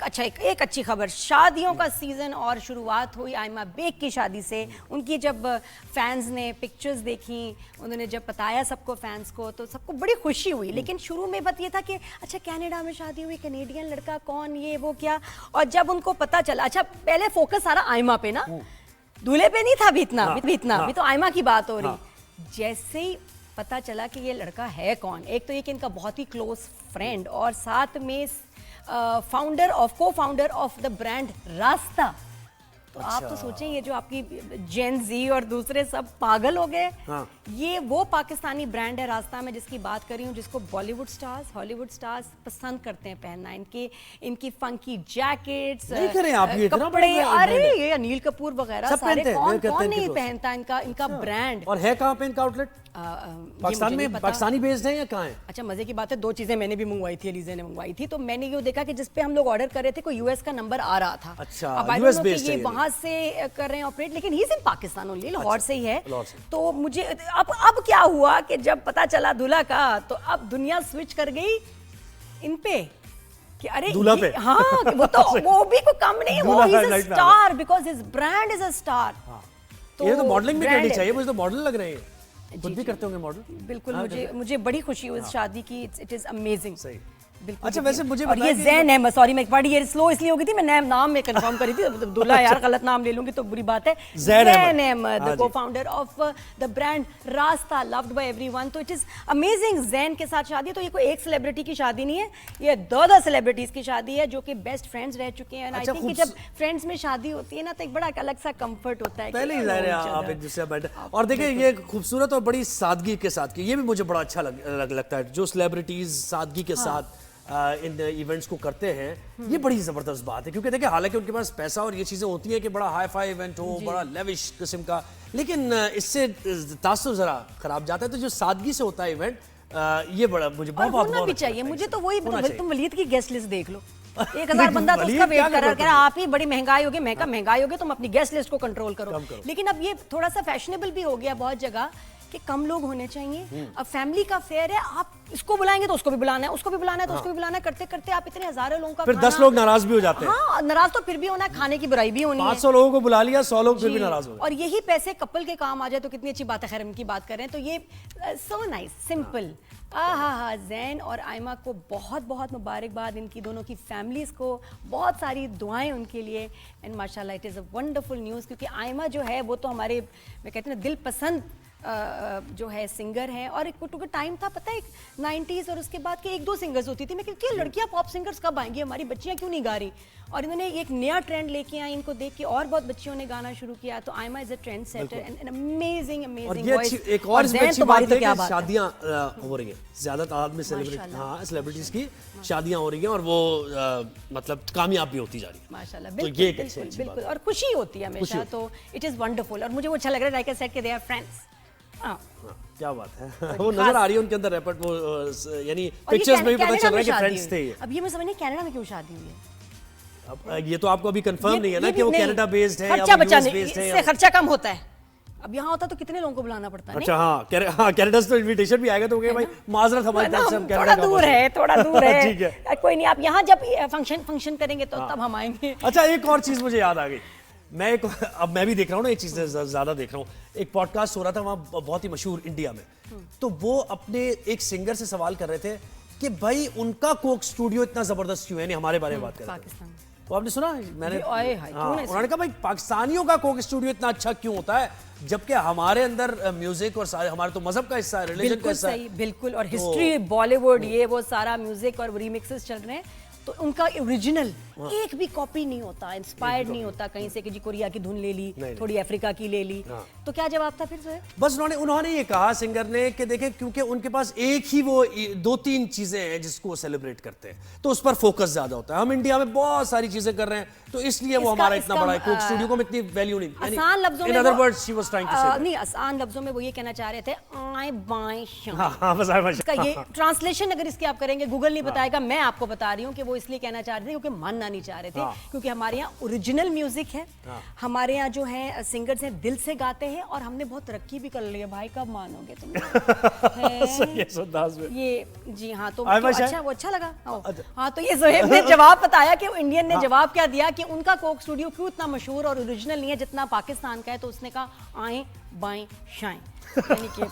अच्छा एक अच्छी खबर, शादियों का सीजन और शुरुआत हुई आयमा बेग की शादी से। उनकी जब फैंस ने पिक्चर्स देखी, उन्होंने जब बताया सबको फैंस को, तो सबको बड़ी खुशी हुई। लेकिन शुरू में बात ये था कि अच्छा कनाडा में शादी हुई, कनेडियन लड़का कौन, ये वो क्या। और जब उनको पता चला, अच्छा पहले फोकस सारा आयमा पे ना, दूल्हे पे नहीं था अभी इतना, अभी तो आयमा की बात हो रही। जैसे ही पता चला कि ये लड़का है कौन, एक तो ये कि इनका बहुत ही क्लोज फ्रेंड और साथ में को फाउंडर ऑफ द ब्रांड रास्ता। तो आप तो सोचें, ये जो आपकी जेन जी और दूसरे सब पागल हो गए। ये वो पाकिस्तानी ब्रांड है रास्ता में जिसकी बात कर रही हूँ, जिसको बॉलीवुड स्टार्स, हॉलीवुड स्टार्स पसंद करते हैं पहनना। इनकी फंकी जैकेट्स, कपड़े, अरे ये अनिल कपूर वगैरह सारे, कौन नहीं पहनता इनका ब्रांड। और है कहाँ पे इनका आउटलेट? पाकिस्तान में, पाकिस्तानी बेस्ड है या कहाँ है? अच्छा मजे की बात है, 2 चीजें मैंने भी मंगवाई थी, एलिजे ने मंगवाई थी। तो मैंने ये देखा कि जिस पे हम लोग ऑर्डर कर रहे थे कोई यूएस का नंबर आ रहा था। अच्छा, अब यूएस बेस्ड है, वहां से कर रहे हैं ऑपरेट, लेकिन he is in Pakistan only, Lahore से ही है। तो मुझे अब क्या हुआ कि जब पता चला दूल्हा का, तो अब दुनिया स्विच कर गई इन पे कि अरे दूल्हा पे। हाँ वो भी कोई कम नहीं, वो is a star because his brand is a star. तो ये तो मॉडलिंग भी करनी चाहिए, मुझे तो मॉडल लग रहे हैं, खुद भी करते होंगे मॉडल। बिल्कुल, मुझे बड़ी खुशी हुई इस शादी की, इट इज अमेजिंग। सही। अच्छा वैसे मुझे और ये ज़ैन अहमद, सॉरी मैं एक बार ये स्लो इसलिए हो गई थी, मैं नाम में कंफर्म करी थी, दूल्हा यार गलत नाम ले लूंगी तो बुरी बात है। ज़ैन अहमद, को फाउंडर ऑफ द ब्रांड रास्ता, लव्ड बाय एवरीवन। तो इट इज अमेजिंग। ज़ैन के साथ शादी है, तो ये कोई एक सेलिब्रिटी की शादी नहीं है, ये 2 सेलिब्रिटीज की शादी है जो कि बेस्ट फ्रेंड्स रह चुके हैं। आई थिंक कि जब फ्रेंड्स में शादी होती है ना, तो एक बड़ा अलग सा कंफर्ट होता है। पहले ही आप एक दूसरे बैठे, और देखिए ये खूबसूरत और बड़ी सादगी के साथ, ये भी मुझे बड़ा अच्छा लगता है जो सेलिब्रिटीज सादगी के साथ इन इवेंट्स को करते हैं। ये बड़ी जबरदस्त बात है, क्योंकि देखिए हालांकि उनके पास पैसा और ये चीजें होती हैं कि बड़ा हाई फाई इवेंट हो, बड़ा लेविश किस्म का, लेकिन इससे तासुर जरा खराब जाता है। तो जो सादगी से होता है इवेंट, ये बड़ा मुझे बहुत भी चाहिए। मुझे तो वही, तुम वलीद की गेस्ट लिस्ट देख लो, 1000 बंदा तो उसका वेट कर रहा है, आप ही बड़ी महंगाई होगी, महंगाई होगी, तुम अपनी गेस्ट लिस्ट को कंट्रोल करो। लेकिन अब ये थोड़ा सा फैशनेबल भी हो गया बहुत जगह कि कम लोग होने चाहिए। अब फैमिली का फेयर है, आप इसको बुलाएंगे तो उसको भी बुलाना है, उसको भी बुलाना है तो उसको भी बुलाना है, करते करते आप इतने हजारों लोगों का फिर 10 लोग नाराज भी हो जाते हैं। हाँ, नाराज तो फिर भी होना है, खाने की बुराई भी होनी है। 500 लोगों को बुला लिया, 100 लोग फिर भी नाराज हो। और यही पैसे कपल के काम आ जाए तो कितनी अच्छी बात है। खैर इनकी बात करें तो ये सो नाइस, सिंपल। ज़ैन और आयमा को बहुत बहुत मुबारकबाद, इनकी दोनों की फैमिलीज को बहुत सारी दुआएं उनके लिए। एंड माशाल्लाह it is a wonderful news, क्योंकि आयमा जो है वो तो हमारे, मैं कहती हूँ दिल पसंद जो है सिंगर हैं। और एक टू टाइम था पता है, 90s और उसके बाद के 1-2 सिंगर्स होती थी। मैं कहती थी लड़कियां पॉप सिंगर्स कब आएंगी, हमारी बच्चियां क्यों नहीं गा रही। और इन्होंने एक नया ट्रेंड लेके आई, इनको देख के और बहुत बच्चियों ने गाना शुरू किया। तो Aima is a trend setter and amazing voice. एक और अच्छी बात है कि शादियां हो रही हैं, ज्यादा तादाद में सेलिब्रिटीज की शादियां हो रही हैं, और वो मतलब कामयाब भी होती जा रही है माशाल्लाह। बिल्कुल, और खुशी होती है हमेशा। तो इट इज वंडरफुल, और मुझे वो अच्छा लग रहा है लाइक आई सेड कि दे आर फ्रेंड्स। क्या बात है, वो नजर आ रही है उनके अंदर रेपर्ट, वो यानी पिक्चर्स में भी पता चल रहा है कि फ्रेंड्स थे। अब ये मैं समझ नहीं कनाडा में क्यों शादी हुई है। अब ये तो आपको अभी कंफर्म नहीं है ना कि वो कनाडा बेस्ड है या खर्चा यूएस बेस्ड है, इससे खर्चा कम होता है। अब यहाँ होता तो कितने लोगों को बुलाना पड़ता है। अच्छा हाँ, कनाडा से तो इनविटेशन भी आएगा, तो भाई माजरत हमारी तरफ से हम कनाडा थोड़ा दूर है ठीक है, कोई नहीं, आप यहाँ जब फंक्शन करेंगे तो तब हम आएंगे। अच्छा एक और चीज मुझे याद आ गई, अब मैं भी देख रहा हूँ ना, एक चीज ज्यादा देख रहा हूँ। एक पॉडकास्ट हो रहा था वहाँ बहुत ही मशहूर इंडिया में, तो वो अपने एक सिंगर से सवाल कर रहे थे कि भाई उनका कोक स्टूडियो इतना जबरदस्त क्यों है, नहीं हमारे बारे में बात कर रहे थे। तो आपने सुना, मैंने उन्होंने कहा भाई पाकिस्तानियों का कोक स्टूडियो इतना अच्छा क्यों होता है, जबकि हमारे अंदर म्यूजिक और हमारे तो मजहब का हिस्सा है, रिलीजन का हिस्सा है। बिल्कुल, और हिस्ट्री, बॉलीवुड, ये वो सारा म्यूजिक और रीमिक्सेस चल रहे हैं, तो उनका ओरिजिनल एक भी कॉपी नहीं होता, इंस्पायर्ड नहीं होता कहीं से कि जी कोरिया की धुन ले ली, थोड़ी अफ्रीका की ले ली। तो क्या जवाब था फिर से? बस उन्होंने ये कहा सिंगर ने कि देखें, क्योंकि उनके पास एक ही वो 2-3 चीजें हैं जिसको वो सेलिब्रेट करते हैं, तो उस पर फोकस ज्यादा होता है। हम इंडिया में बहुत सारी चीजें कर रहे हैं, तो इसलिए वो हमारा इतना बड़ा है, कोक स्टूडियो को इतनी वैल्यू नहीं, आसान लफ्जों में in other words she was trying to say नहीं, आसान लफ्जों में वो ये कहना चाह रहे थे आई बाय शाइन। हाँ बस इसका ये ट्रांसलेशन अगर इसके आप करेंगे, गूगल नहीं बताएगा, मैं आपको बता रही हूँ कि वो इसलिए कहना चाह रहे थे क्योंकि मानना नहीं चाह रहे थे, क्योंकि हमारे यहाँ ओरिजिनल म्यूजिक है, हमारे यहाँ जो है सिंगर्स हैं दिल से गाते हैं, और हमने बहुत तरक्की भी कर ली है भाई, कब मानोगे तुम? ये जी हाँ, तो अच्छा, वो अच्छा लगा। हाँ, तो ये ज़ोहेब ने जवाब बताया कि इंडियन ने जवाब क्या दिया कि उनका कोक स्टूडियो क्यों इतना मशहूर और ओरिजिनल नहीं है जितना पाकिस्तान का है, तो उसने कहा आए बाएं शाएं, यानी कि